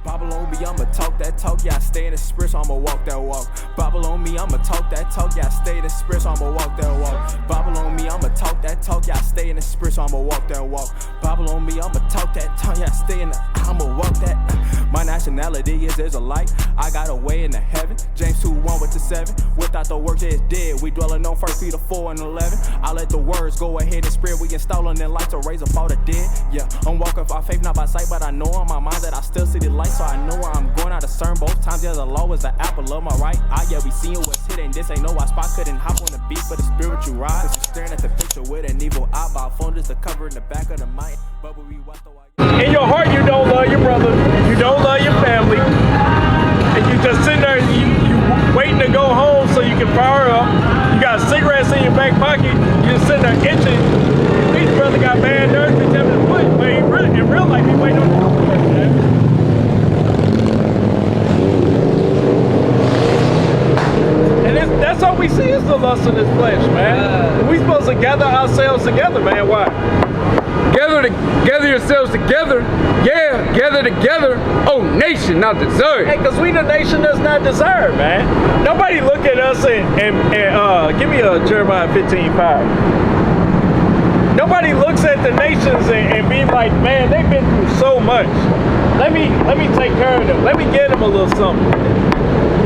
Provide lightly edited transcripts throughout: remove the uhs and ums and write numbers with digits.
Bible on me, I'ma talk that talk, yeah, I stay in the spirit, so I'ma walk that walk. Bible on me, I'ma talk that talk, yeah, I stay in the spirit, so I'ma walk that walk. Bible on me, I'ma talk that talk, yeah, I stay in the spirit, so I'ma walk that walk. Bible on me, I'ma talk that talk, yeah, I stay in the, I'ma walk that. My nationality is there's a light, I got a way into heaven. James 2:1 with the 7, without the works it's dead. We dwelling on 1 Peter 4 and 11. I let the words go ahead and spread, we installing in light to raise up all the dead. Yeah, I'm walking by faith, not by sight, but I know in my mind that I still see the light. So I know where I'm going, I discern both times. Yeah, the law is the apple of my right eye. Yeah, we seeing what's hidden. This ain't no I spot. Couldn't hop on the beat for the spiritual ride. Cause you're staring at the picture with an evil eye. By phone just to cover in the back of the mind. But we watch the in your heart, you don't love your brother. You don't love your family. And you just sitting there, you waiting to go home so you can power up. You got cigarettes in your back pocket. You just sitting there itching. His brother got bad nerves and having his foot. But he really, in real life, he waiting on the door, man. That's all we see is the lust of this flesh, man. We supposed to gather ourselves together, man. Why? Gather yourselves together. Yeah, gather together. Oh, nation, not deserved. Hey, because we the nation that's not deserved, man. Nobody look at us and give me a Jeremiah 15:5. Nobody looks at the nations and be like, man, they've been through so much. Let me take care of them. Let me get them a little something.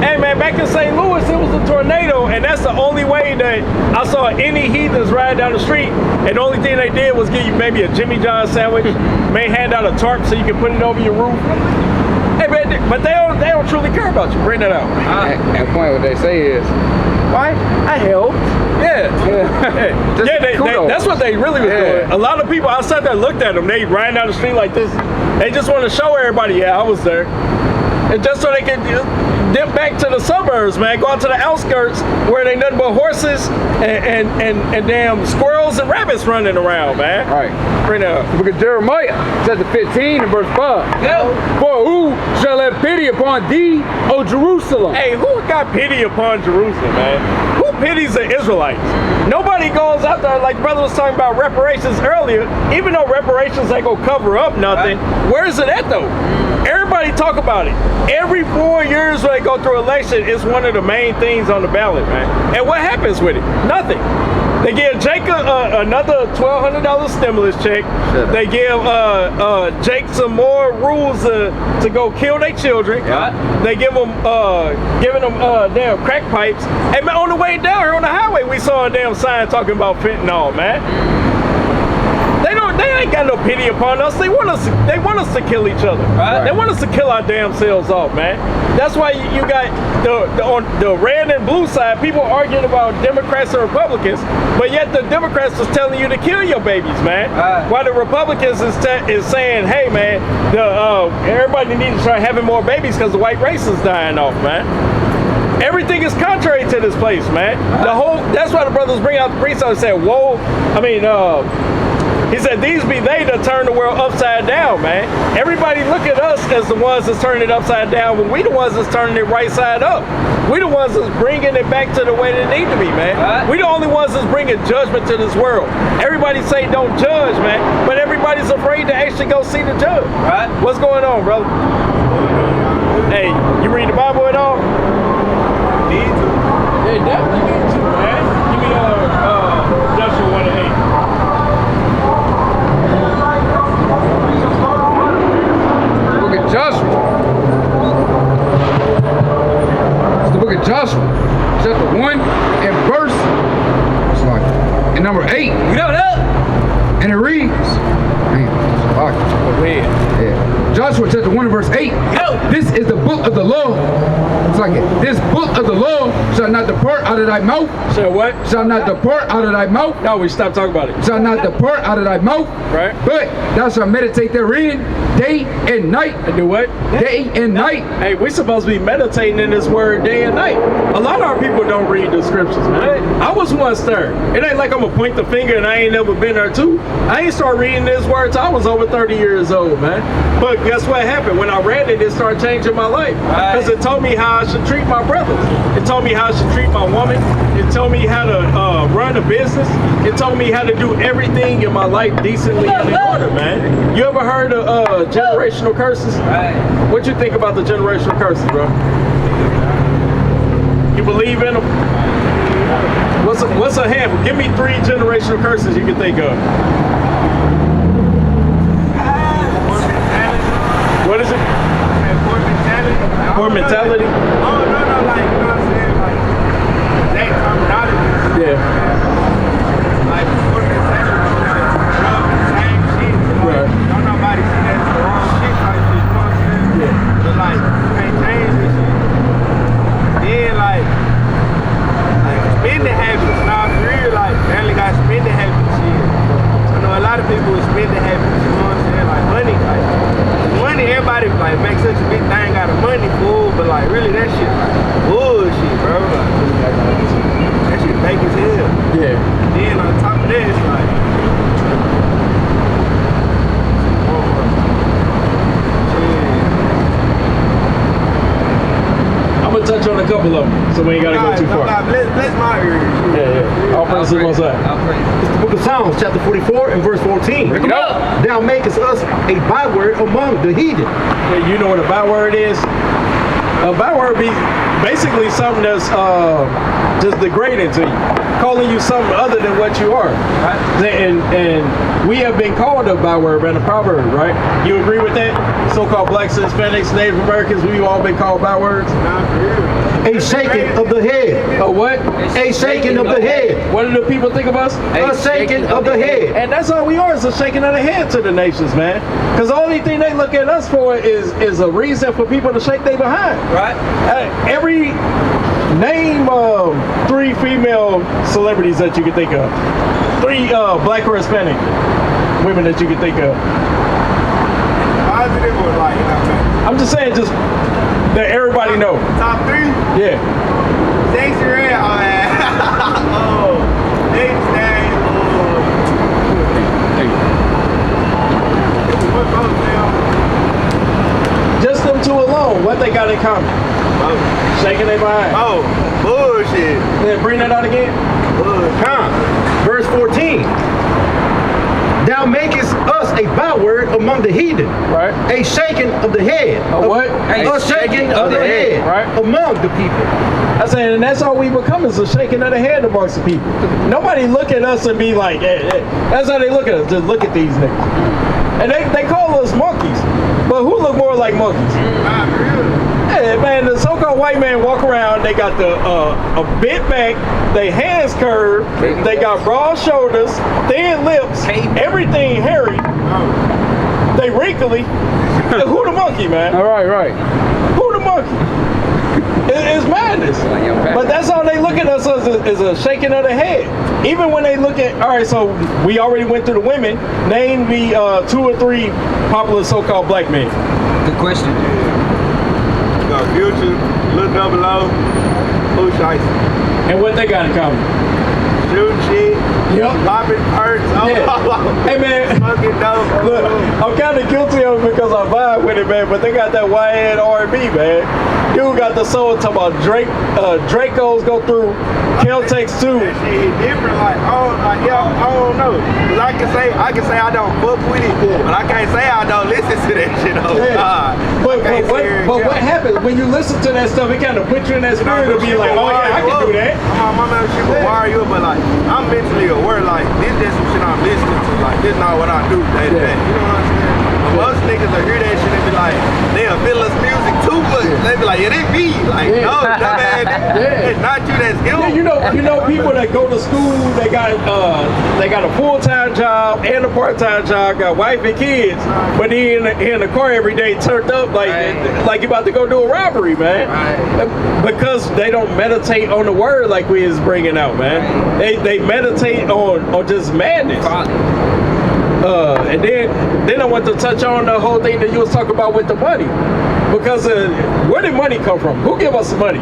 Hey man, back in St. Louis, it was a tornado, and that's the only way that I saw any heathens ride down the street. And the only thing they did was give you maybe a Jimmy John sandwich, may hand out a tarp so you can put it over your roof. Hey man, but they don't truly care about you. Bring that out. And point what they say is, why? I helped. Yeah, that's what they really was doing. A lot of people outside there looked at them. They ran down the street like this. They just want to show everybody, yeah, I was there. And just so they can dip back to the suburbs, man. Go out to the outskirts where they nothing but horses and damn squirrels and rabbits running around, man. All right. Bring that up. The book of Jeremiah, chapter 15 and verse 5. Yeah. For who shall have pity upon thee, O Jerusalem? Hey, who got pity upon Jerusalem, man? Who pities the Israelites? Nobody goes out there, like brother was talking about reparations earlier. Even though reparations ain't gonna cover up nothing, where is it at though? Everybody talk about it. Every 4 years when they go through election, it's one of the main things on the ballot, man. And what happens with it? Nothing. They give Jacob another $1,200 stimulus check. They give Jake some more rules to go kill their children. Yeah. They give them giving them damn crack pipes. And man, on the way down here on the highway, we saw a damn sign talking about fentanyl, man. They ain't got no pity upon us. They want us to kill each other. Right. They want us to kill our damn selves off, man. That's why you got on the red and blue side, people arguing about Democrats and Republicans, but yet the Democrats is telling you to kill your babies, man. Right. While the Republicans is saying, hey, man, everybody needs to start having more babies because the white race is dying off, man. Everything is contrary to this place, man. That's why the brothers bring out the priest and say, whoa, he said, these be they that turn the world upside down, man. Everybody look at us as the ones that's turning it upside down when we the ones that's turning it right side up. We the ones that's bringing it back to the way that it need to be, man. Right. We the only ones that's bringing judgment to this world. Everybody say don't judge, man, but everybody's afraid to actually go see the judge. Right. What's going on, brother? Hey, you read the Bible at all? Need to. Yeah, definitely need to, man. Give me Joshua 1:8. Joshua. It's the book of Joshua, chapter 1 and verse and number 8. You know that? And it reads. Yeah. Joshua chapter 1 and verse 8. Yo. This is the book of the law. It's like it. This book of the law shall not depart out of thy mouth. Shall what? Shall not depart out of thy mouth. No, we stopped talking about it. Shall not depart out of thy mouth. Right. But thou shalt meditate therein day and night. And do what? Day and night. Hey, we supposed to be meditating in this word day and night. A lot of our people don't read the scriptures, man. I was once there. It ain't like I'm gonna point the finger and I ain't never been there too. I ain't start reading this word till I was over 30 years old, man. But guess what happened? When I read it, it started changing my life. Because it told me how I should treat my brothers. It told me how I should treat my woman. It told me how to run a business. It told me how to do everything in my life decently and in order, man. You ever heard of generational curses? What you think about the generational curses, bro? You believe in them? What's a handful? Give me 3 generational curses you can think of. What is it? Poor mentality. Poor mentality? Oh, no, like, you know what I'm saying? Like, that terminology. Yeah. Like, poor mentality, like, drugs and same shit. Like, don't nobody see that as the wrong shit type shit, you know what I'm saying? Yeah. But, like, you can't change this shit. Then, like, spending habits. Nah, for real, like, family got spending habits, shit. I know a lot of people with spending habits, you know what I'm saying? Like, money, everybody, like, make such a big thing out of money, fool, but, like, really, that shit, like, bullshit, bro. Like, that shit fake as hell. Yeah. Then, on top of that, it's like, I'm gonna touch on a couple of them, so we ain't gotta go too far. Bless my ears. Yeah. All praise to the Most High. It's the book of Psalms, chapter 44 and verse 14. Thou makest us a byword among the heathen. Yeah, you know what a byword is? A byword be basically something that's just degrading to you, calling you something other than what you are. Right? And we have been called a byword and a proverb, right? You agree with that? So-called blacks, Hispanics, Native Americans, we've all been called bywords. A shaking of the head. A what? A shaking of the head. What do the people think of us? A shaking of the head. And that's all we are, is a shaking of the head to the nations, man. Because the only thing they look at us for is a reason for people to shake their behind. Right. Name 3 female celebrities that you can think of. 3 black or Hispanic women that you can think of. Positive or like, you know what I'm saying? I'm just saying, just that everybody know. Top 3? Yeah. Sexy Red, oh man. Oh, next day, Just them 2 alone, what they got in common? Shaking their behind. oh, bullshit. Yeah, bring that out again. Verse 14. Thou makest us a byword among the heathen. Right. A shaking of the head. A what? A shaking of the head. Right. Among the people. I said, and that's all we become, is a shaking of the head amongst the people. Nobody look at us and be like, hey. That's how they look at us. Just look at these niggas. And they call us monkeys. But who look more like monkeys? Yeah, man, the so-called white man walk around, they got the a bent back, they hands curved, they got broad shoulders, thin lips, everything hairy, they wrinkly. Who the monkey, man? All right. Who the monkey? It's madness. But that's all they look at us as, is a shaking of the head. Even when they look at, all right, so we already went through the women, name me 2 or 3 popular so-called black men. Good question. Future, Lil Double O, Who Shiesty. And what they got in common? Shooting shit, Yep. popping perks, Hey man, fucking dope. look, I'm kind of guilty of it because I vibe with it, man. But they got that YN R&B, man. Dude got the soul talking about Dracos go through, Caltex too. That shit different, like, I don't know. Cause I can say I don't fuck with it, but I can't say I don't listen to that shit. Oh God. But what happens when you listen to that stuff? It kind of put you in that spirit to be like, oh yeah, I can do that. My mama, she will wire you up, but like, I'm mentally aware, like, this is some shit I'm listening to, like, this not what I do day to day. You know what I'm saying? But most niggas will hear that shit and be like, they'll feel us music too much. They be like, yeah, they be. Like, no, man, it's not you that's guilty. Yeah, you know people that go to school, they got a full-time job and a part-time job, got wife and kids, but he in the car every day turned up like you about to go do a robbery, man. Because they don't meditate on the word like we is bringing out, man. They meditate on just madness. And then I want to touch on the whole thing that you was talking about with the money. Because where did money come from? Who give us the money?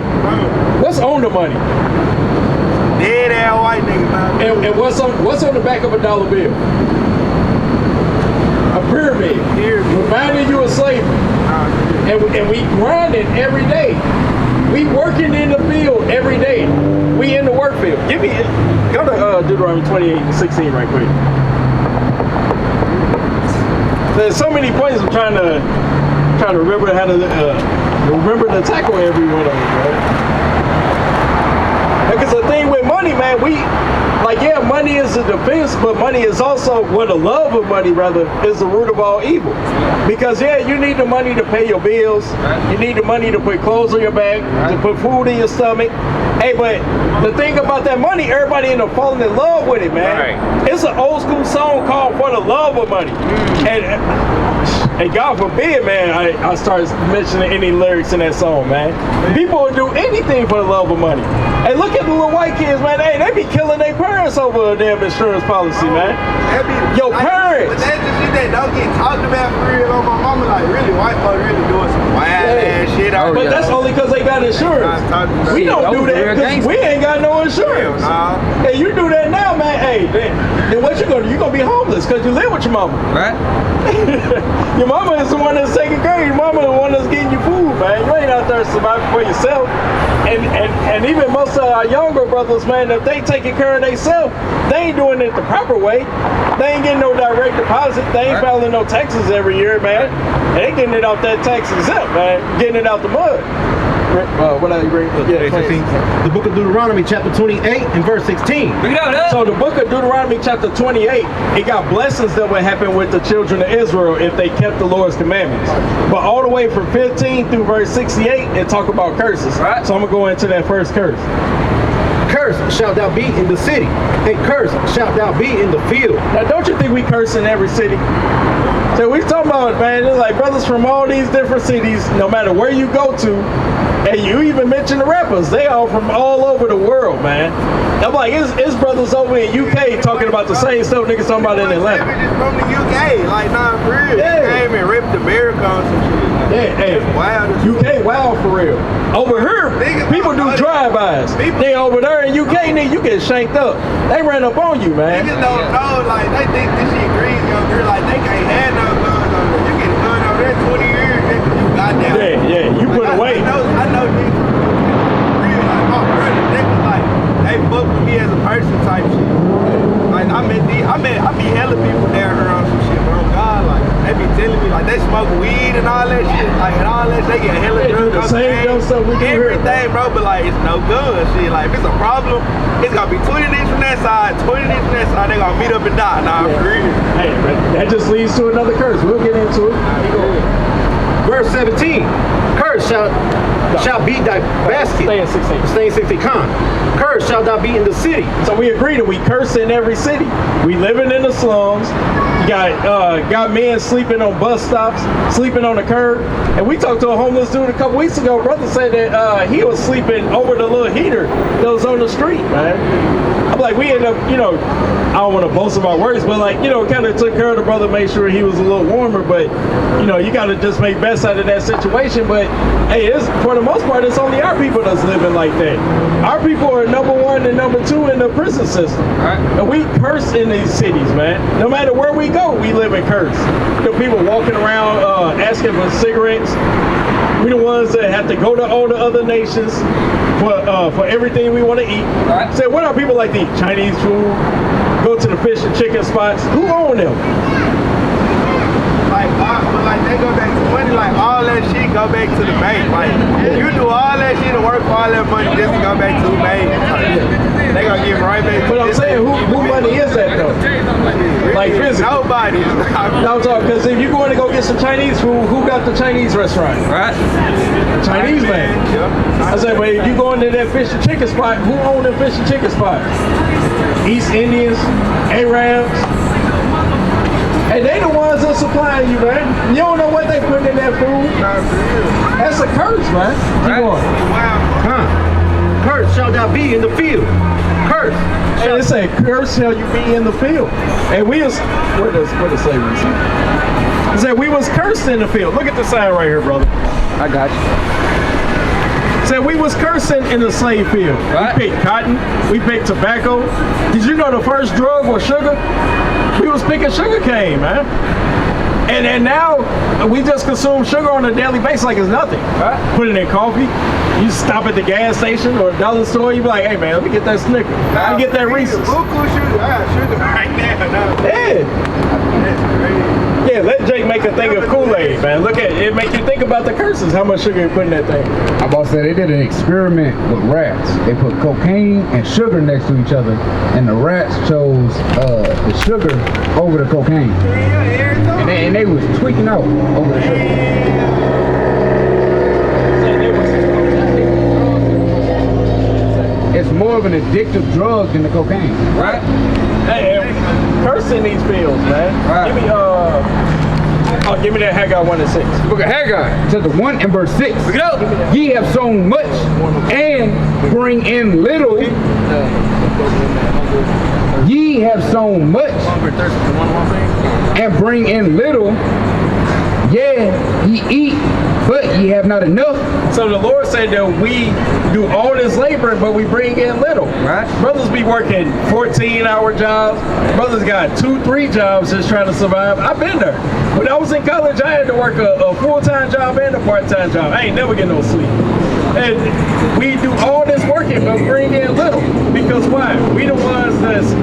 What's on the money? Dead ass white niggas, man. And what's on the back of a dollar bill? A pyramid. Reminding you of slavery. And we grinding every day. We working in the field every day. We in the work field. Go to Deuteronomy 28:16 right quick. There's so many points I'm trying to remember how to remember to tackle every one of them, right? Because the thing with money, man, money is a defense, but money is also, the love of money, rather, is the root of all evil. Because, you need the money to pay your bills. You need the money to put clothes on your back, to put food in your stomach. Hey, but the thing about that money, everybody end up falling in love with it, man. It's an old school song called For the Love of Money. And God forbid, man, I start mentioning any lyrics in that song, man. People will do anything for the love of money. Hey, look at the little white kids, man. Hey, they be killing their parents over a damn insurance policy, man. Your parents. But that's the shit that don't get talked about for real on my mama. Like, really, white folks really doing some wild ass shit out But that's only because they got insurance. We don't do that because we ain't got no insurance. Hey, you do that now, man. Hey, then what you gonna do? You gonna be homeless because you live with your mama. Right. Your mama is the one that's taking care of you. Your mama is the one that's getting you food, man. You ain't out there surviving for yourself. And even most of our younger brothers, man, if they taking care of themselves, they ain't doing it the proper way. They ain't getting no direct deposit. They ain't filing no taxes every year, man. They getting it off that tax exempt, man. Getting it out the mud. What I bring? The book of Deuteronomy, chapter 28 and verse 16. So the book of Deuteronomy, chapter 28, it got blessings that would happen with the children of Israel if they kept the Lord's commandments. But all the way from 15 through verse 68, it talk about curses. So I'm gonna go into that first curse. Cursed shalt thou be in the city, and cursed shalt thou be in the field. Now, don't you think we curse in every city? So we talking about, man, it's like brothers from all these different cities, no matter where you go to, and you even mention the rappers, they all from all over the world, man. I'm like, it's brothers over in UK talking about the same stuff niggas talking about in Atlanta. Just from the UK, like, nah, for real. They came and ripped America on some shit. UK wild for real. Over here, people do drive-bys. They over there in UK, nigga, you get shanked up. They ran up on you, man. Niggas don't know, like, they think this shit green over here, like, they can't have no guns over there. You get a gun over there 20 years, nigga, you got down. You put away. I know niggas real, like, my brother, niggas, like, they fuck with me as a person type shit. Like, I be hella people down here on some shit, bro. God, like, they be telling me, like, they smoke weed and all that shit, like, and all that, they get hella drunk, the same dumb stuff we do here. Everything, bro, but, like, it's no gun shit. Like, if it's a problem, it's gonna be 20 niggas from that side, 20 niggas from that side, they gonna meet up and die. Nah, for real. Hey, that just leads to another curse. We'll get into it. Verse 17. Cursed shall be thy basket. Stay in 16. Stay in 16. Cursed shall thou be in the city. So we agree that we curse in every city. We living in the slums. You got men sleeping on bus stops, sleeping on the curb. And we talked to a homeless dude a couple weeks ago. Brother said that he was sleeping over the little heater that was on the street, man. I'm like, we end up, I don't want to boast about words, but like, kind of took care of the brother, made sure he was a little warmer. But, you got to just make best out of that situation. But, hey, for the most part, it's only our people that's living like that. Our people are number one and number two in the prison system. And we curse in these cities, man. No matter where we go, we live in curse. People walking around asking for cigarettes. We the ones that have to go to all the other nations for everything we want to eat. Say, what are people like to eat? Chinese food, go to the fish and chicken spots. Who own them? Like they go back to money, like all that shit go back to the bank. Like you do all that shit and work for all that money just to go back to the bank. They gonna give right back. But I'm saying, who money is that though? Like physically? Nobody. No, I'm talking, because if you're going to go get some Chinese food, who got the Chinese restaurant? Right. The Chinese man. I said, but if you go into that fish and chicken spot, who own the fish and chicken spot? East Indians, Arabs. Hey, they the ones that supplying you, man. You don't know what they put in that food. That's a curse, man. Keep going. Cursed shall thou be in the field. Cursed. And it say, cursed shall you be in the field. And we was, what does slavery say? It said we was cursed in the field. Look at the sign right here, brother. I got you. It said we was cursing in the slave field. Right. We picked cotton. We picked tobacco. Did you know the first drug was sugar? We was picking sugar cane, man. And now we just consume sugar on a daily basis like it's nothing. Right? Put it in coffee. You stop at the gas station or a dollar store. You be like, hey man, let me get that Snicker. Let me get that Reese's. Buku sugar. I got sugar right now. Yeah. That's crazy. Yeah, let Jake make a thing of Kool-Aid, man. Look at it, make you think about the curses, how much sugar you put in that thing. I'm about to say they did an experiment with rats. They put cocaine and sugar next to each other, and the rats chose the sugar over the cocaine. And they was tweaking out over the sugar. It's more of an addictive drug than the cocaine. Right? Hey, cursing these fields, man. Right. Give me that Haggai 1:6. Book of Haggai, chapter 1 and verse 6. Ye have sown much and bring in little. Ye have sown much and bring in little. Yeah, ye eat, but ye have not enough. So the Lord said that we do all this labor, but we bring in little. Right? Brothers be working 14-hour jobs. Brothers got 2-3 jobs just trying to survive. I've been there. When I was in college, I had to work a full-time job and a part-time job. I ain't never get no sleep. And we do all this working, but bring in little. Because why? We the ones that's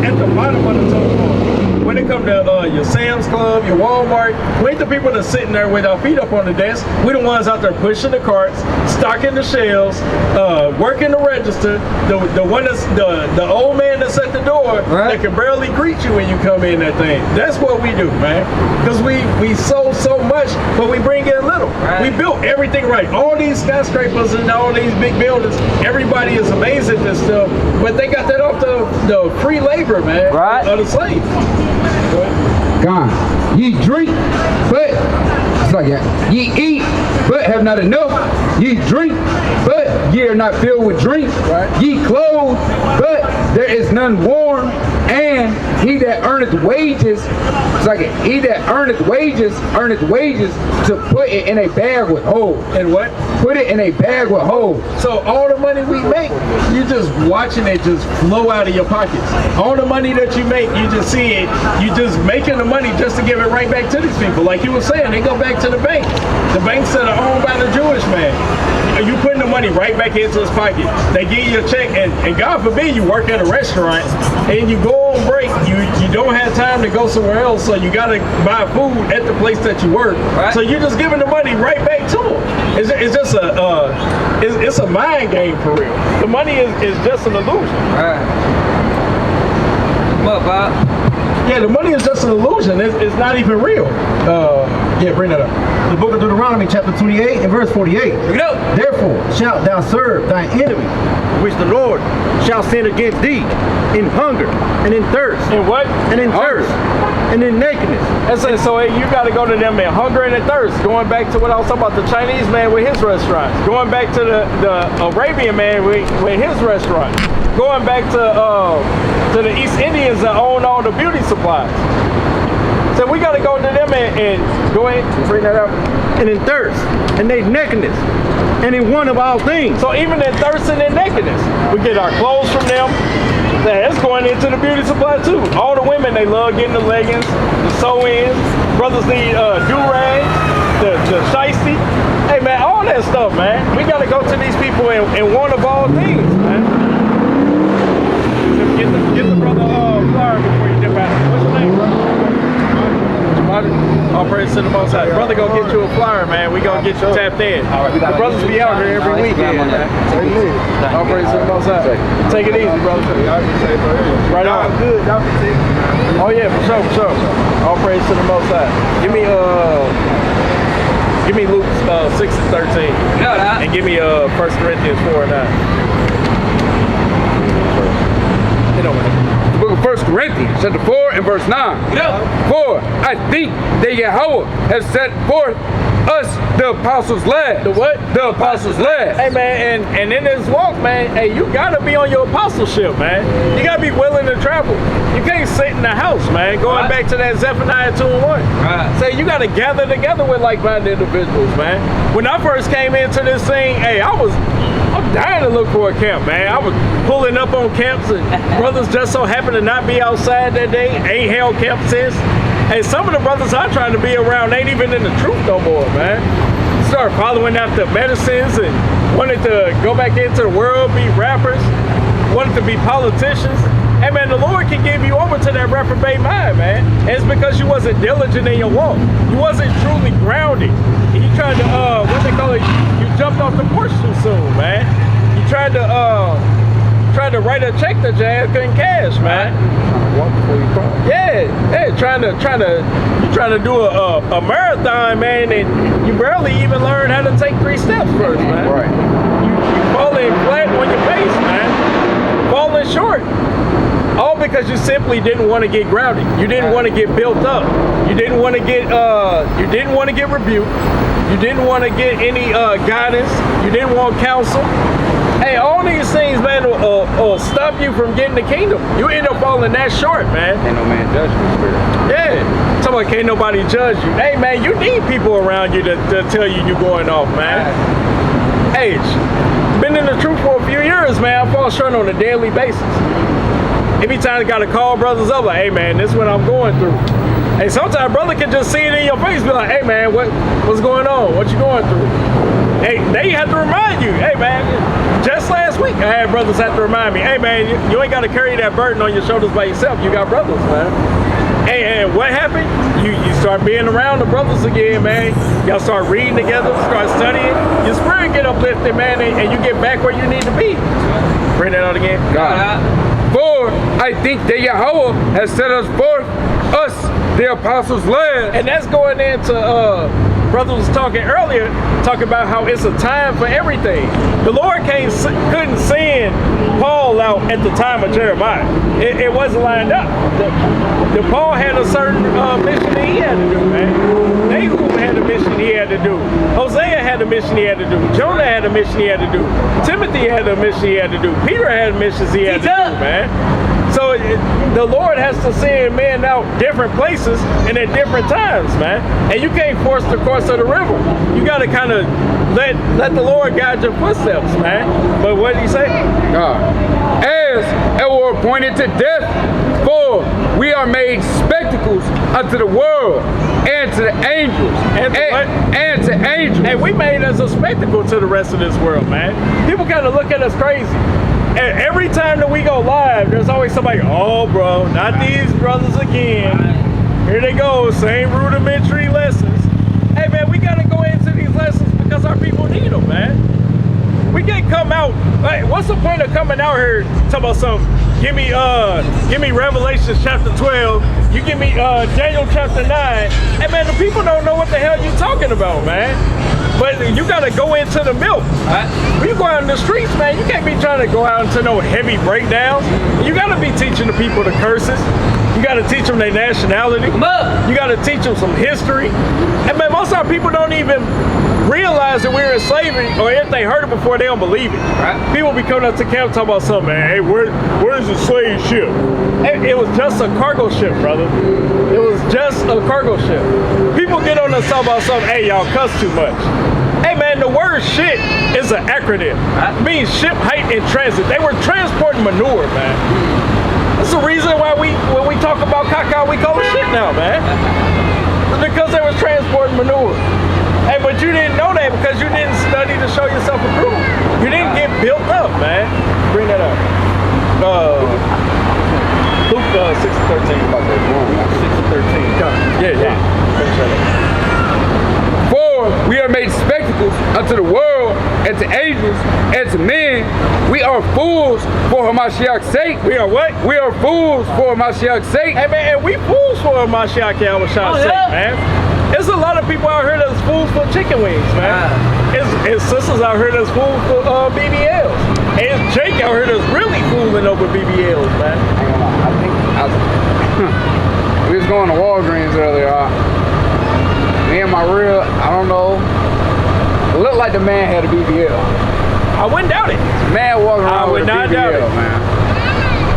at the bottom of the totem pole. When it comes to your Sam's Club, your Walmart, we ain't the people that's sitting there with our feet up on the desk. We the ones out there pushing the carts, stocking the shelves, working the register. The one that's the old man that's at the door that can barely greet you when you come in that thing. That's what we do, man. Because we sold so much, but we bring in little. Right. We built everything right. All these skyscrapers and all these big buildings, everybody is amazed at this stuff, but they got that off the free labor, man, of the slaves. God, ye drink, but it's like ye eat, but have not enough. Ye drink, but ye are not filled with drink. Right. Ye clothe, but there is none warm. And he that earneth wages, it's like he that earneth wages to put it in a bag with holes. And what? Put it in a bag with holes. So all the money we make, you just watching it just flow out of your pockets. All the money that you make, you just see it. You just making the money just to give it right back to these people. Like you were saying, they go back to the banks. The banks that are owned by the Jewish man. You putting the money right back into his pocket. They give you a check, and God forbid you work at a restaurant and you go on break. You don't have time to go somewhere else, so you gotta buy food at the place that you work. Right. So you're just giving the money right back to them. It's just it's a mind game for real. The money is just an illusion. Right. What, Bob? Yeah, the money is just an illusion. It's not even real. Yeah, bring that up. The book of Deuteronomy, chapter 28 and verse 48. Therefore shalt thou serve thine enemy, which the Lord shall send against thee, in hunger and in thirst. In what? And in thirst. And in nakedness. So you got to go to them in hunger and in thirst. Going back to what I was talking about, the Chinese man with his restaurants. Going back to the Arabian man with his restaurant. Going back to the East Indians that own all the beauty supplies. So we got to go to them and go ahead, bring that up. And in thirst, and they nakedness, and in want of all things. So even in thirst and in nakedness, we get our clothes from them. That's going into the beauty supply too. All the women, they love getting the leggings, the sew-ins. Brothers need do-rags, the shiesty. Hey man, all that stuff, man. We got to go to these people in want of all things, man. Get the brother flyer before you dip out. What's your name, bro? All praise to the Most High. Brother gonna get you a flyer, man. We gonna get you tapped in. The brothers be out here every weekend, man. All praise to the Most High. Take it easy, brother. Right on. Good, y'all can take it. Oh yeah, for sure. All praise to the Most High. Give me Luke 6 and 13. And give me 1 Corinthians 4 and 9. It don't matter. The book of 1 Corinthians, chapter 4 and verse 9. For I think that Yahweh has set forth us, the apostles' last. The what? The apostles' last. Hey man, and in this walk, man, hey, you gotta be on your apostleship, man. You gotta be willing to travel. You can't sit in the house, man. Going back to that Zephaniah 2 and 1. Right. So you gotta gather together with like-minded individuals, man. When I first came into this thing, hey, I'm dying to look for a camp, man. I was pulling up on camps, and brothers just so happened to not be outside that day. Ain't held camp since. Hey, some of the brothers I'm trying to be around ain't even in the truth no more, man. Start following after medicines and wanted to go back into the world, be rappers, wanted to be politicians. Hey man, the Lord can give you over to that reprobate mind, man. And it's because you wasn't diligent in your walk. You wasn't truly grounded. And you tried to, what they call it, you jumped off the porch too soon, man. You tried to write a check that your ass couldn't cash, man. Walk before you crawl. Yeah, trying to do a marathon, man, and you barely even learn how to take 3 steps first, man. Right. You falling flat on your face, man. Falling short. All because you simply didn't want to get grounded. You didn't want to get built up. You didn't want to get rebuked. You didn't want to get any guidance. You didn't want counsel. Hey, all these things, man, will stop you from getting the kingdom. You end up falling that short, man. Ain't no man judge you, spirit. Yeah. Someone can't nobody judge you. Hey, man, you need people around you to tell you you're going off, man. Hey, been in the truth for a few years, man. I fall short on a daily basis. Every time I gotta call brothers up, like, hey man, this is what I'm going through. Hey, sometimes brother can just see it in your face, be like, hey man, what's going on? What you going through? Hey, they have to remind you, hey man, just last week I had brothers have to remind me, hey man, you ain't gotta carry that burden on your shoulders by yourself. You got brothers, man. Hey, and what happened? You start being around the brothers again, man. Y'all start reading together, start studying. Your spirit get uplifted, man, and you get back where you need to be. Bring that out again. God. For I think that Yahweh has set us forth, us, the apostles' led. And that's going into, brother was talking earlier, talking about how it's a time for everything. The Lord couldn't send Paul out at the time of Jeremiah. It wasn't lined up. The Paul had a certain mission that he had to do, man. Nahum had a mission he had to do. Hosea had a mission he had to do. Jonah had a mission he had to do. Timothy had a mission he had to do. Peter had missions he had to do, man. So the Lord has to send men out different places and at different times, man. And you can't force the course of the river. You got to kind of let the Lord guide your footsteps, man. But what did he say? God. As it were appointed to death, for we are made spectacles unto the world and to the angels. And to angels. And we made as a spectacle to the rest of this world, man. People kind of look at us crazy. And every time that we go live, there's always somebody, oh, bro, not these brothers again. Here they go, same rudimentary lessons. Hey, man, we got to go into these lessons because our people need them, man. We can't come out, like, what's the point of coming out here talking about something? Give me Revelation chapter 12. You give me Daniel chapter 9. Hey, man, the people don't know what the hell you're talking about, man. But you gotta go into the milk. When you go out in the streets, man, you can't be trying to go out into no heavy breakdowns. You gotta be teaching the people the curses. You gotta teach them their nationality. You gotta teach them some history. And man, most of our people don't even realize that we're in slavery, or if they heard it before, they don't believe it. People be coming up to camp talking about something, man. Hey, where's the slave ship? It was just a cargo ship, brother. It was just a cargo ship. People get on us talking about something, hey, y'all cuss too much. Hey man, the word shit is an acronym. It means ship, height, and transit. They were transporting manure, man. That's the reason why when we talk about caca, we call it shit now, man. It's because they were transporting manure. Hey, but you didn't know that because you didn't study to show yourself approved. You didn't get built up, man. Bring that up. Luke 6:13. 6:13. Yeah. Finish that up. For we are made spectacles unto the world and to angels and to men. We are fools for Hamashiach's sake. We are what? We are fools for Hamashiach's sake. Hey man, and we fools for Hamashiach's sake, man. There's a lot of people out here that's fools for chicken wings, man. It's sisters out here that's fools for BBLs. And it's Jake out here that's really fooling over BBLs, man. We was going to Walgreens earlier. Me and my real, I don't know. It looked like the man had a BBL. I wouldn't doubt it. Man walking around with a BBL, man.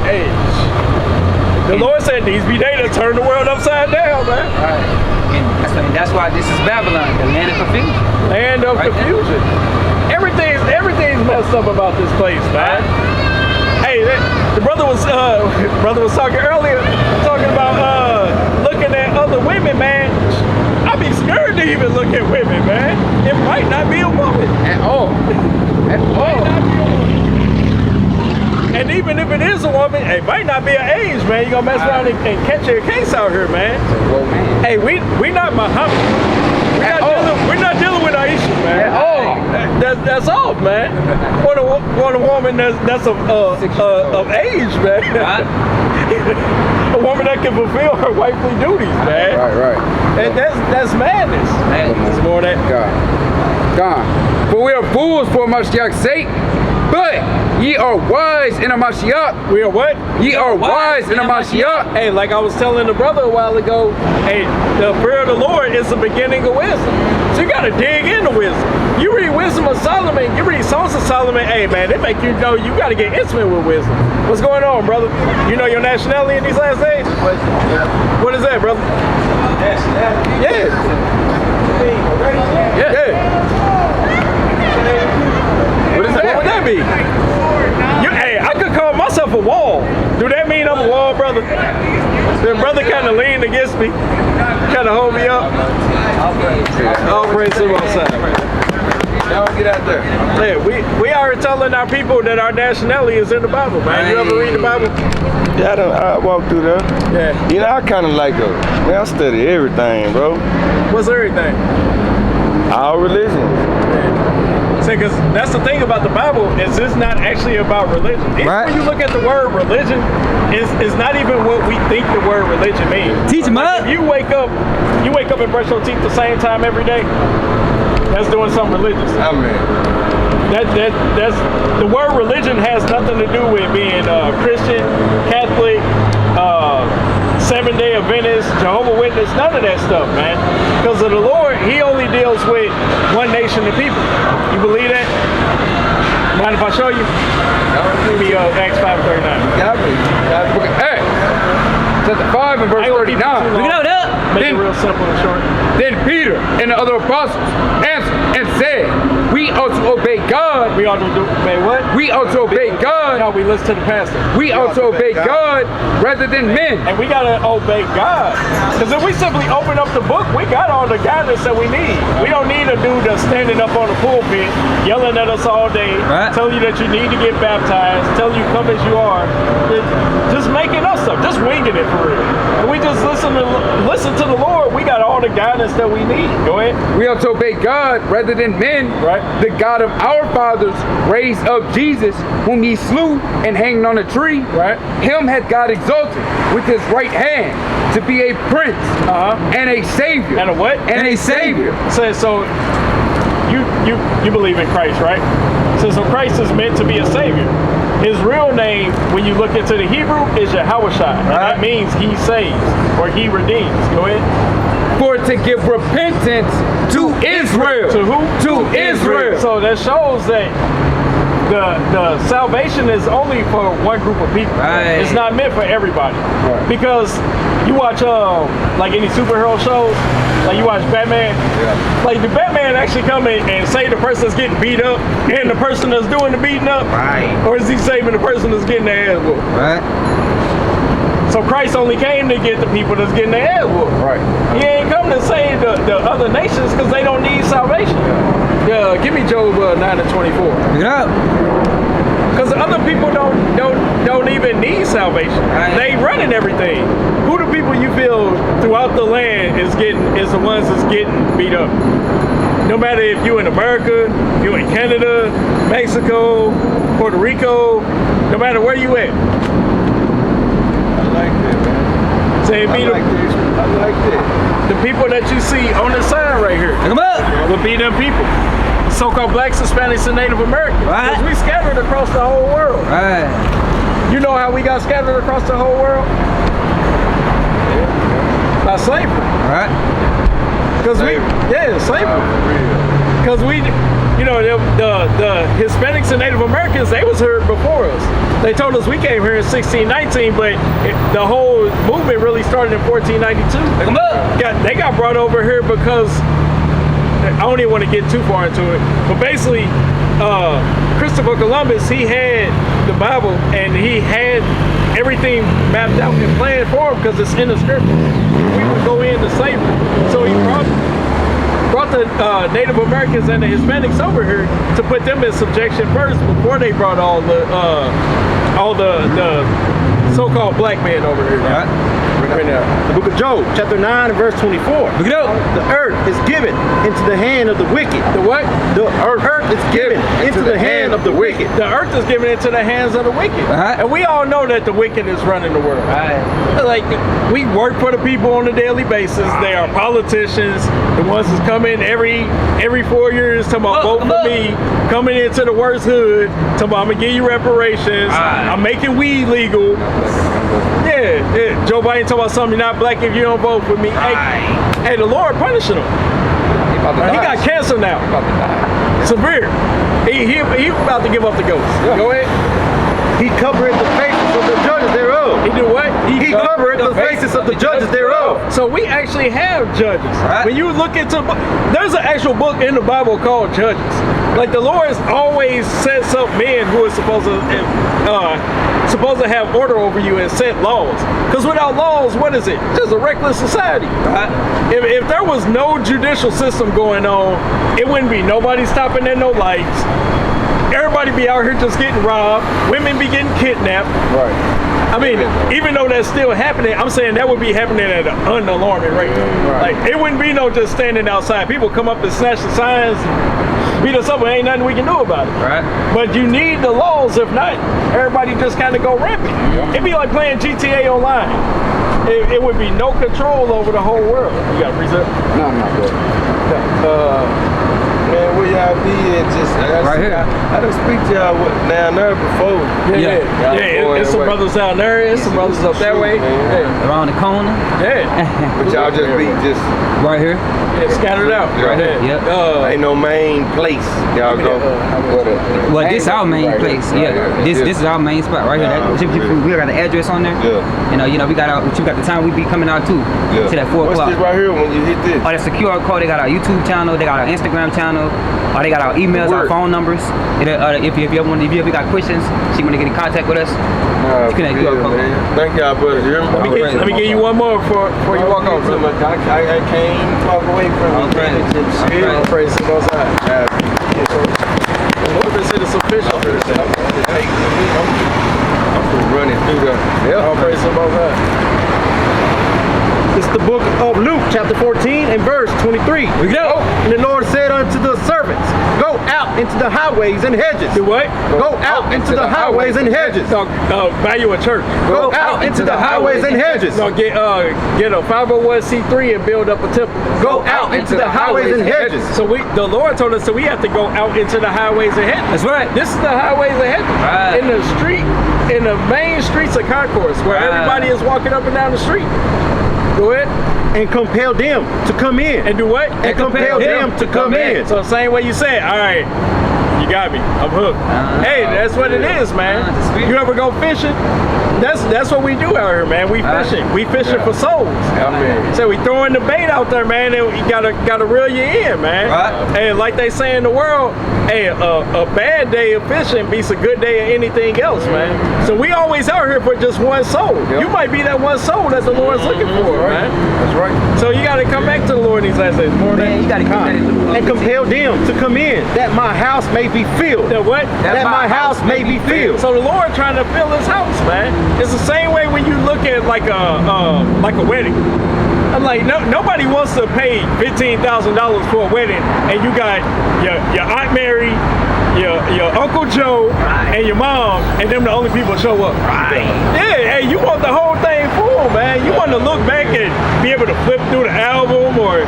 Hey, the Lord said these be they that turn the world upside down, man. Right. And that's why this is Babylon, the land of confusion. Land of confusion. Everything's messed up about this place, man. Hey, the brother was talking earlier, talking about looking at other the women, man, I be scared to even look at women, man. It might not be a woman. At all. At all. And even if it is a woman, it might not be an age, man. You gonna mess around and catch your case out here, man. Whoa, man. Hey, we not Muhammad. We're not dealing with Aisha, man. At all. That's off, man. Want a woman that's of age, man. A woman that can fulfill her wifely duties, man. Right. And that's madness. It's more that. God. For we are fools for Mashiach's sake, but ye are wise in a Mashiach. We are what? Ye are wise in a Mashiach. Hey, like I was telling the brother a while ago, hey, the fear of the Lord is the beginning of wisdom. So you gotta dig into wisdom. You read Wisdom of Solomon, you read Songs of Solomon, hey man, they make you know you gotta get intimate with wisdom. What's going on, brother? You know your nationality in these last days? What is that, brother? Yeah. What is that? What would that be? Hey, I could call myself a wall. Do that mean I'm a wall, brother? The brother kind of leaned against me, kind of hold me up. All praise to the Most High. Y'all get out there. Yeah, we are telling our people that our nationality is in the Bible, man. You ever read the Bible? Yeah, I walked through there. Yeah. You know, I kind of like man, I study everything, bro. What's everything? All religions. See, because that's the thing about the Bible is it's not actually about religion. Even when you look at the word religion, it's not even what we think the word religion means. Teach them up. If you wake up and brush your teeth the same time every day, that's doing something religious. Amen. That's the word religion has nothing to do with being Christian, Catholic, Seventh-day Adventist, Jehovah's Witness, none of that stuff, man. Because of the Lord, He only deals with one nation of people. You believe that? Mind if I show you? Give me Acts 5:39. Got me. Hey, chapter 5 and verse 39. Make it real simple and short. Then Peter and the other apostles answered and said, we ought to obey God. We ought to obey what? We ought to obey God. No, we listen to the pastor. We ought to obey God rather than men. And we gotta obey God. Because if we simply open up the book, we got all the guidance that we need. We don't need a dude that's standing up on the pulpit, yelling at us all day, telling you that you need to get baptized, telling you come as you are. Just making us up, just winging it for real. And we just listen to the Lord, we got all the guidance that we need. Go ahead. We ought to obey God rather than men. Right. The God of our fathers raised up Jesus, whom He slew and hanged on a tree. Right. Him hath God exalted with His right hand to be a prince and a savior. And a what? And a savior. So you believe in Christ, right? So Christ is meant to be a savior. His real name, when you look into the Hebrew, is Yahushua. And that means He saves or He redeems. Go ahead. For to give repentance to Israel. To who? To Israel. So that shows that the salvation is only for one group of people. Right. It's not meant for everybody. Right. Because you watch like any superhero shows, like you watch Batman, like the Batman actually come in and save the person that's getting beat up and the person that's doing the beating up? Right. Or is he saving the person that's getting their ass whooped? Right. So Christ only came to get the people that's getting their ass whooped. Right. He ain't come to save the other nations because they don't need salvation. Give me Job 9:24. Pick it up. Because other people don't even need salvation. Right. They running everything. Who the people you feel throughout the land is the ones that's getting beat up? No matter if you in America, you in Canada, Mexico, Puerto Rico, no matter where you at. I like that, man. Say I like that. The people that you see on the sign right here. Pick them up. Would be them people. So-called blacks, Hispanics, and Native Americans. Right. Because we scattered across the whole world. Right. You know how we got scattered across the whole world? By slavery. Right. Because slavery. Because the Hispanics and Native Americans, they was here before us. They told us we came here in 1619, but the whole movement really started in 1492. Pick them up. They got brought over here because I don't even want to get too far into it, but basically Christopher Columbus, he had the Bible and he had everything mapped out and planned for them because it's in the scripture. We would go into slavery. So he brought the Native Americans and the Hispanics over here to put them in subjection first before they brought all the so-called black men over here. Right? Right now. The book of Job, chapter 9 and verse 24. Look it up. The earth is given into the hand of the wicked. The what? The earth is given into the hand of the wicked. The earth is given into the hands of the wicked. And we all know that the wicked is running the world. Like, we work for the people on a daily basis. They are politicians. The ones that's come in every 4 years talking about vote for me, coming into the worst hood, talking about I'm gonna give you reparations. I'm making weed legal. Yeah. Joe Biden talking about something, you're not black if you don't vote for me. Hey, the Lord punishing him. He got cancer now. Severe. He about to give up the ghost. Yeah. Go ahead. He covered the faces of the judges thereof. He do what? He covered the faces of the judges thereof. So we actually have judges. When you look into, there's an actual book in the Bible called Judges. Like the Lord has always sets up men who are supposed to have order over you and set laws. Because without laws, what is it? Just a reckless society. If there was no judicial system going on, it wouldn't be nobody stopping at no lights. Everybody be out here just getting robbed. Women be getting kidnapped. Right. I mean, even though that's still happening, I'm saying that would be happening at an unalarming rate. Right. Like, it wouldn't be no just standing outside. People come up and snatch the signs, beat us up, and ain't nothing we can do about it. Right. But you need the laws. If not, everybody just kind of go rampant. Yeah. It'd be like playing GTA online. It would be no control over the whole world. You got a preset? No, I'm not good. Man, where y'all be at? Just right here. I done speak to y'all down there before. Yeah, it's some brothers down there, it's some brothers up that way. Around the corner. Yeah. But y'all just be just right here. Yeah, scattered out. Right there. Yep. Ain't no main place. Y'all go. Well, this our main place. This is our main spot right here. We got the address on there. You know, we got the time we be coming out too. To that 4 o'clock. What's this right here when you hit this? Oh, that's a QR code. They got our YouTube channel. They got our Instagram channel. They got our emails, our phone numbers. If you ever got questions, so you want to get in contact with us, you can QR code. Thank y'all, brother. Let me give you one more before you walk off. I can't walk away from it. All praise to the Most High. The Lord said it's official. I'm running through the. All praise to the Most High. It's the book of Luke, chapter 14 and verse 23. We go. And the Lord said unto the servants, go out into the highways and hedges. Do what? Go out into the highways and hedges. Buy you a church. Go out into the highways and hedges. No, get a 501c3 and build up a temple. Go out into the highways and hedges. So the Lord told us, so we have to go out into the highways and hedges. That's right. This is the highways and hedges. Right. In the street, in the main streets of Concourse, where everybody is walking up and down the street. Go ahead. And compel them to come in. And do what? And compel them to come in. So same way you said, all right, you got me. I'm hooked. Hey, that's what it is, man. You ever go fishing? That's what we do out here, man. We fishing. We fishing for souls. So we throwing the bait out there, man, and you gotta reel you in, man. Hey, like they say in the world, hey, a bad day of fishing beats a good day of anything else, man. So we always out here for just one soul. You might be that one soul that the Lord's looking for, man. That's right. So you gotta come back to the Lord in these last days. Man, you gotta come back to the Lord. And compel them to come in, that my house may be filled. That what? That my house may be filled. So the Lord trying to fill his house, man. It's the same way when you look at like a wedding. I'm like, nobody wants to pay $15,000 for a wedding, and you got your Aunt Mary, your Uncle Joe, and your mom, and them the only people show up. Yeah, hey, you want the whole thing full, man. You want to look back and be able to flip through the album, or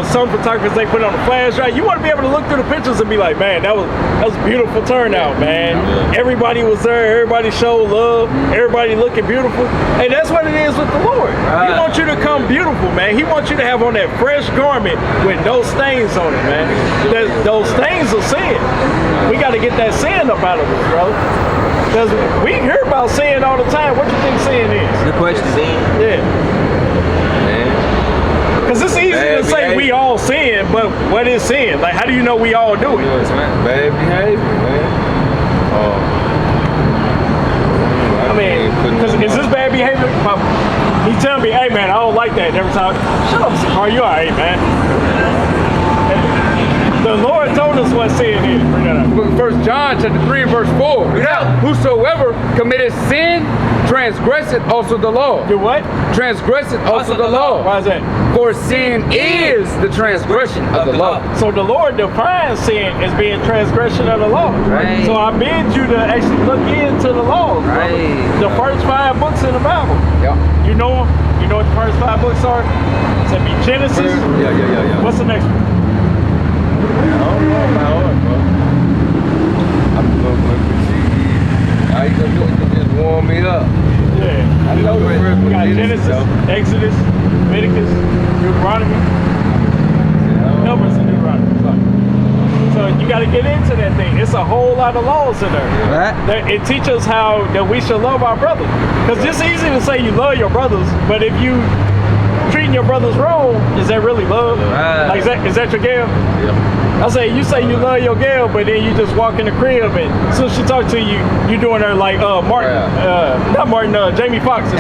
some photographers they put on the flash drive. You want to be able to look through the pictures and be like, man, that was a beautiful turnout, man. Everybody was there. Everybody showed love. Everybody looking beautiful. And that's what it is with the Lord. He wants you to come beautiful, man. He wants you to have on that fresh garment with no stains on it, man. Those stains are sin. We got to get that sin up out of us, bro. Because we hear about sin all the time. What you think sin is? Good question. Yeah. Because it's easy to say we all sin, but what is sin? Like, how do you know we all do it? Bad behavior, man. I mean, Because is this bad behavior? He telling me, hey man, I don't like that. Every time, shut up, Sakar, you alright, man. The Lord told us what saying here. Bring that up. 1 John chapter 3 verse 4. Whosoever committeth sin transgresseth also the law. Do what? Transgresseth also the law. Why is that? For sin is the transgression of the law. So the Lord defines sin as being transgression of the law. Right. So I bid you to actually look into the laws. Right. The first 5 books in the Bible. Yeah. You know them? You know what the first 5 books are? It's gonna be Genesis. Yeah. What's the next one? I don't know my heart, bro. I'm going with you. How you gonna do it to just warm me up? Yeah. I know the first We one. got Genesis, Exodus, Leviticus, Deuteronomy, Numbers, and Deuteronomy. So you got to get into that thing. It's a whole lot of laws in there. Right. It teaches us how that we should love our brothers. Because it's easy to say you love your brothers, but if you treating your brothers wrong, is that really love? Right. Like is that your girl? Yeah. I say you say you love your girl, but then you just walk in the crib and as soon as she talk to you, you doing her like Martin, not Martin, Jamie Foxx.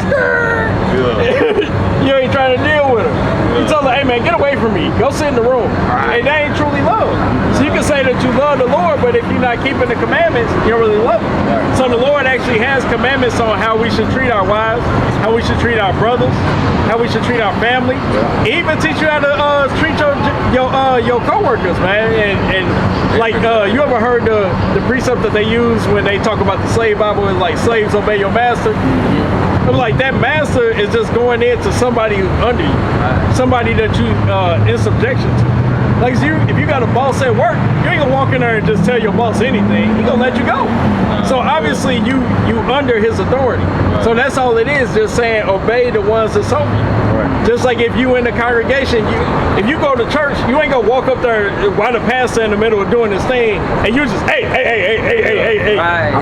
You ain't trying to deal with her. You tell her, hey man, get away from me. Go sit in the room. And that ain't truly love. So you can say that you love the Lord, but if you're not keeping the commandments, you don't really love him. So the Lord actually has commandments on how we should treat our wives, how we should treat our brothers, how we should treat our family. He even teach you how to treat your coworkers, man. And like you ever heard the precept that they use when they talk about the slave Bible is like slaves obey your master. I'm like that master is just going into somebody who's under you, somebody that you in subjection to. Like if you got a boss at work, you ain't gonna walk in there and just tell your boss anything. He gonna let you go. So obviously you under his authority. So that's all it is, just saying obey the ones that's over you. Just like if you in the congregation, if you go to church, you ain't gonna walk up there while the pastor in the middle of doing this thing, and you just hey. Right.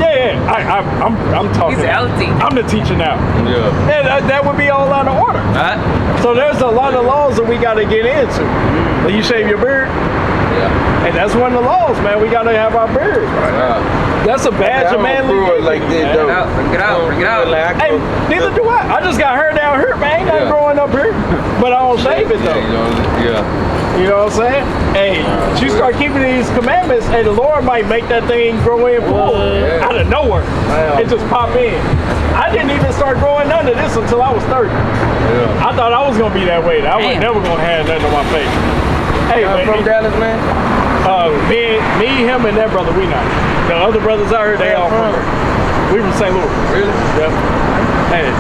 I'm talking. He's LT. I'm the teacher now. Yeah. That would be all out of order. Right. So there's a lot of laws that we got to get into. Like you shave your beard. Yeah. And that's one of the laws, man. We got to have our beards. That's a badge of manly. Like that, though. Bring it out. Hey, neither do I. I just got hair down here, man. Ain't nothing growing up here. But I don't shave it, though. You know what I'm saying? Hey, you start keeping these commandments, and the Lord might make that thing grow in full out of nowhere. It just pop in. I didn't even start growing none of this until I was 30. I thought I was going to be that way. I was never going to have nothing on my face. Hey, man. From Dallas, man? Me, him, and that brother, we not. The other brothers out here, they all from here. We from St. Louis. Really? Yep. Hey,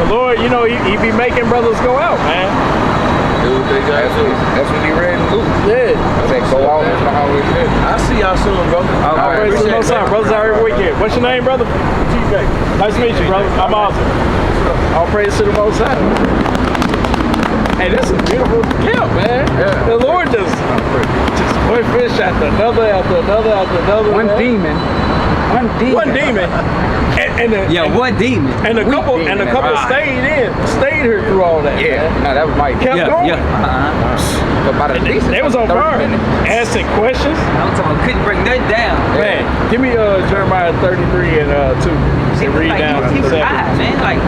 so Lord, you know, he be making brothers go out, man. That's what he read in Luke. Yeah. I said go out. That's not how we did. I'll see y'all soon, bro. All praise to the Most High. Brothers out every weekend. What's your name, brother? TJ. Nice to meet you, brother. I'm awesome. All praise to the Most High. Hey, this is beautiful camp, man. Yeah. The Lord just one fish after another, after another, after another. One demon. One demon. One demon. And a couple stayed here through all that. Yeah. Man. No, that was Mike. Kept going. About a decent. They was on fire, asking questions. I'm talking about couldn't bring that down. Man, give me Jeremiah 33 and 2. It And read like down he to was 7. high, man. Like,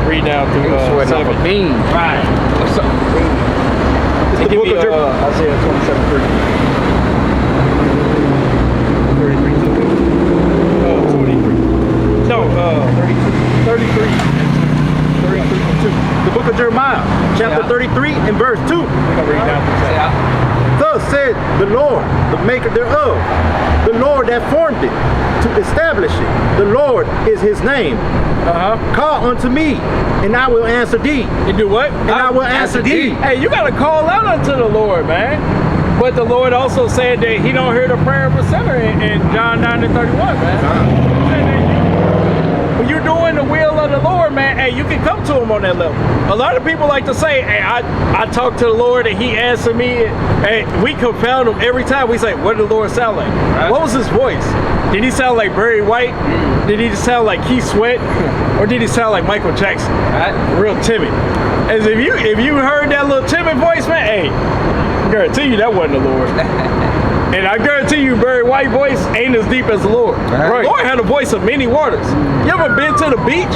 Read down through Sweating off 7. a bean. right. What's up? It's the book of Isaiah 27:3. 33. No, 33 and 2. The book of Jeremiah, chapter 33 and verse 2. We're going to read down through 7. Thus said the Lord, the maker thereof, the Lord that formed it, to establish it. The Lord is his name. Call unto me, and I will answer thee. You do what? And I will answer thee. Hey, you got to call out unto the Lord, man. But the Lord also said that he don't hear the prayer of a sinner in John 9 and 31, man. When you're doing the will of the Lord, man, hey, you can come to him on that level. A lot of people like to say, hey, I talked to the Lord and he answered me. Hey, we confound him every time. We say, what did the Lord sound like? Right. What was his voice? Did he sound like Barry White? Did he sound like Keith Sweat? Or did he sound like Michael Jackson? Right? Real timid. As if you heard that little timid voice, man, hey, I guarantee you that wasn't the Lord. And I guarantee you, Barry White voice ain't as deep as the Lord. Right. The Lord had a voice of many waters. You ever been to the beach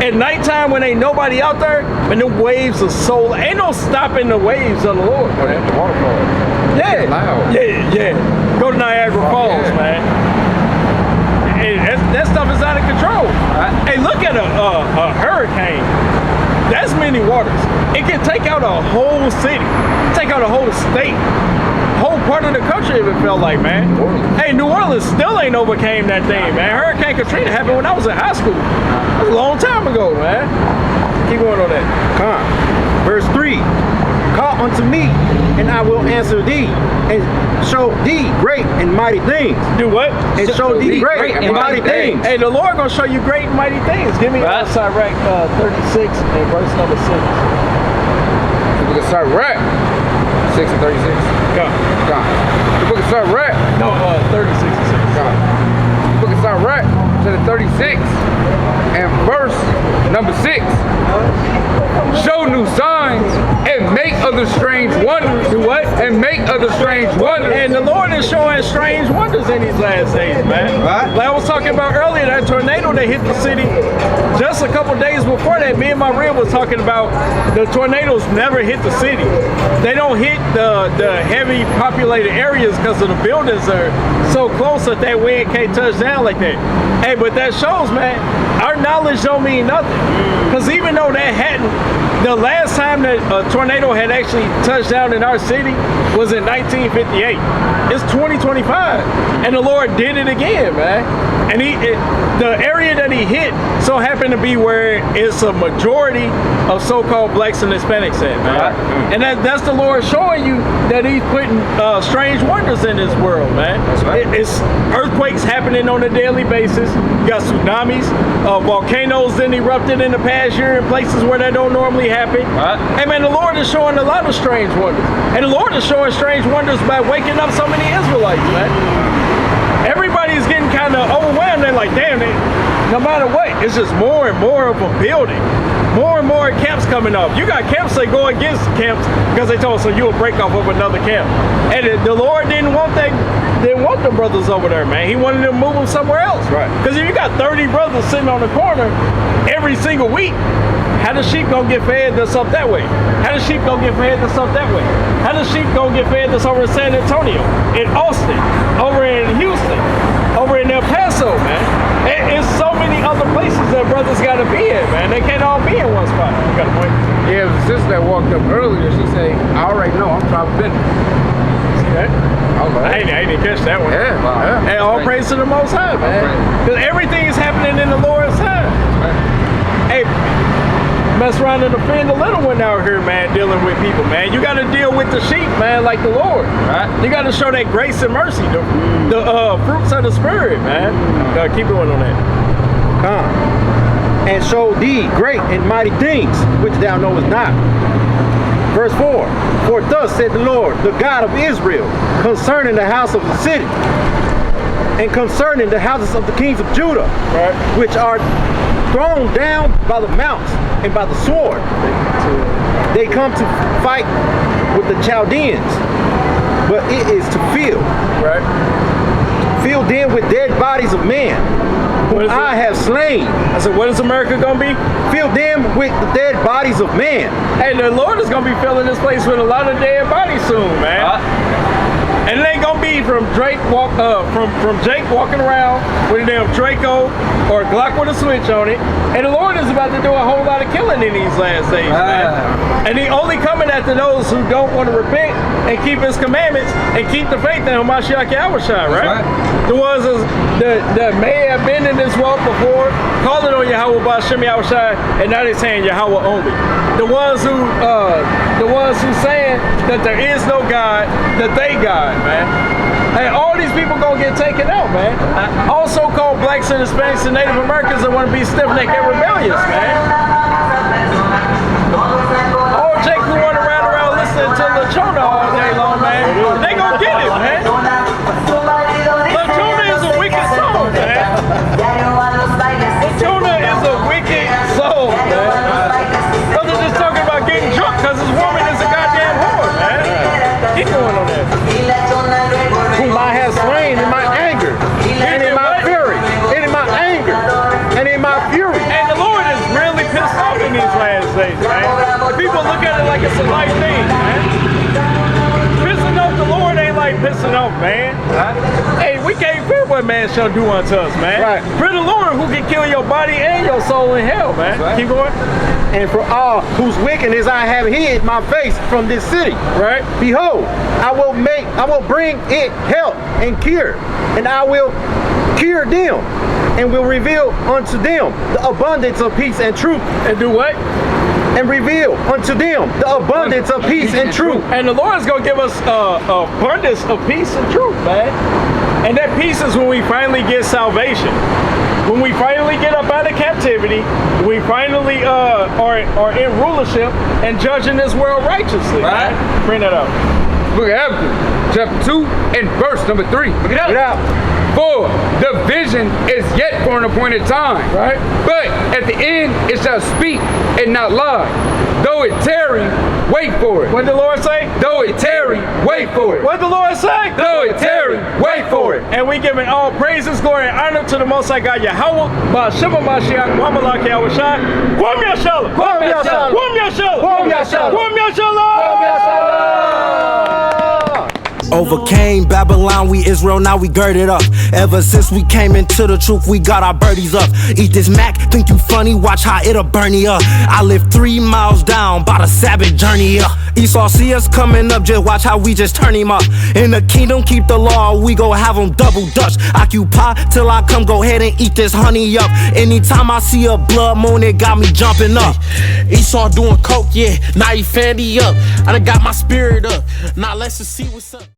at nighttime when ain't nobody out there? And the waves are so, ain't no stopping the waves of the Lord. Or the waterfall. Yeah. Loud. Yeah. Go to Niagara Falls, man. Hey, that stuff is out of control. Hey, look at a hurricane. That's many waters. It can take out a whole city, take out a whole state, whole part of the country if it felt like, man. Hey, New Orleans still ain't overcame that thing, man. Hurricane Katrina happened when I was in high school. That was a long time ago, man. Keep going on that. Come. Verse 3. Call unto me, and I will answer thee, and show thee great and mighty things. Do what? And show thee great and mighty things. Hey, the Lord gonna show you great and mighty things. Give me Azahrayahla 36 and verse number 6. The book of Azahrayahla 6 and 36. Go. The book of Azahrayahla. No, 36 and 6. The book of Azahrayahla to the 36 and verse number 6. Show new signs and make other strange wonders. Do what? And make other strange wonders. And the Lord is showing strange wonders in these last days, man. Right. Like I was talking about earlier, that tornado that hit the city just a couple days before that, me and my rib was talking about the tornadoes never hit the city. They don't hit the heavy populated areas because of the buildings are so close that wind can't touch down like that. Hey, but that shows, man, our knowledge don't mean nothing. Because even though that hadn't, the last time that a tornado had actually touched down in our city was in 1958. It's 2025, and the Lord did it again, man. And the area that he hit so happened to be where it's a majority of so-called blacks and Hispanics at, man. And that's the Lord showing you that he's putting strange wonders in this world, man. That's right. It's earthquakes happening on a daily basis. You got tsunamis, volcanoes that erupted in the past year in places where that don't normally happen. Hey, man, the Lord is showing a lot of strange wonders. And the Lord is showing strange wonders by waking up so many Israelites, man. Everybody's getting kind of overwhelmed. They're like, damn, no matter what, it's just more and more of a building. More and more camps coming up. You got camps that go against camps because they told us, so you'll break off of another camp. And the Lord didn't want that. Didn't want the brothers over there, man. He wanted them to move them somewhere else. Right. Because if you got 30 brothers sitting on the corner every single week, how the sheep gonna get fed that's up that way? How the sheep gonna get fed that's up that way? How the sheep gonna get fed that's over in San Antonio, in Austin, over in Houston, over in El Paso, man? It's so many other places that brothers gotta be in, man. They can't all be in one spot. You got a point? Yeah, the sister that walked up earlier, she said, I already know, I'm trying to finish. See that? I didn't catch that one. Yeah, wow. And all praise to the Most High, man. Because everything is happening in the Lord's time. Hey, mess around and offend the little one out here, man, dealing with people, man. You got to deal with the sheep, man, like the Lord. Right. You got to show that grace and mercy, the fruits of the Spirit, man. Keep going on that. Come. And show thee great and mighty things, which thou knowest not. Verse 4. For thus said the Lord, the God of Israel, concerning the house of the city, and concerning the houses of the kings of Judah, which are thrown down by the mounts and by the sword. They come to fight with the Chaldeans, but it is to fill. Fill them with dead bodies of men, whom I have slain. I said, what is America gonna be? Fill them with the dead bodies of men. Hey, the Lord is gonna be filling this place with a lot of dead bodies soon, man. And it ain't gonna be from Jake walking around with a damn Draco or a Glock with a switch on it. And the Lord is about to do a whole lot of killing in these last days, man. And he only coming after those who don't want to repent and keep his commandments and keep the faith in Mashiach Yahushua, right? The ones that may have been in this world before, calling on Yahweh by Shem Yahushua, and now they're saying Yahweh only. The ones who saying that there is no God, that they God, man. Hey, all these people gonna get taken out, man. All so-called blacks and Hispanics and Native Americans that want to be stiff-necked and rebellious, man. All Jake who want to ride around listening to LaChona all day long, man. They gonna get it, man. LaChona is a wicked soul, man. LaChona is a wicked soul, man. Brother just talking about getting drunk because his woman is a goddamn whore, man. Keep going on that. days, man. People look at it like it's a light thing, man. Pissing off the Lord ain't like pissing off, man. Hey, we can't fear what man shall do unto us, man. Right. Fear the Lord who can kill your body and your soul in hell, man. Right. Keep going. And for all whose wickedness I have hid my face from this city. Right. Behold, I will bring it help and cure, and I will cure them, and will reveal unto them the abundance of peace and truth. And do what? And reveal unto them the abundance of peace and truth. And the Lord's gonna give us abundance of peace and truth, man. And that peace is when we finally get salvation. When we finally get up out of captivity, we finally are in rulership and judging this world righteously. Right. Bring that up. Book of Habakkuk, chapter 2 and verse number 3. Look it up. Get out. For the vision is yet for an appointed time. Right. But at the end it shall speak and not lie. Though it tarry, wait for it. What did the Lord say? Though it tarry, wait for it. What did the Lord say? Though it tarry, wait for it. And we giving all praises, glory, and honor to the Most High God Yahweh, Ba'Shem Mashiach, Muhammad Yahushua, Kwam Yashala, Kwam Yashala, Kwam Yashala, Kwam Yashala, Kwam Yashala. Overcame Babylon, we Israel, now we girded up. Ever since we came into the truth, we got our birdies up. Eat this Mac, think you funny, watch how it'll burn you up. I live 3 miles down, by the Sabbath journey up. Esau see us coming up, just watch how we just turn him up. In the kingdom, keep the law, we gon' have them double dutch. Occupy till I come, go ahead and eat this honey up. Anytime I see a blood moon, it got me jumping up. Esau doing coke, yeah, now he fanny up. I done got my spirit up, now let's just see what's up.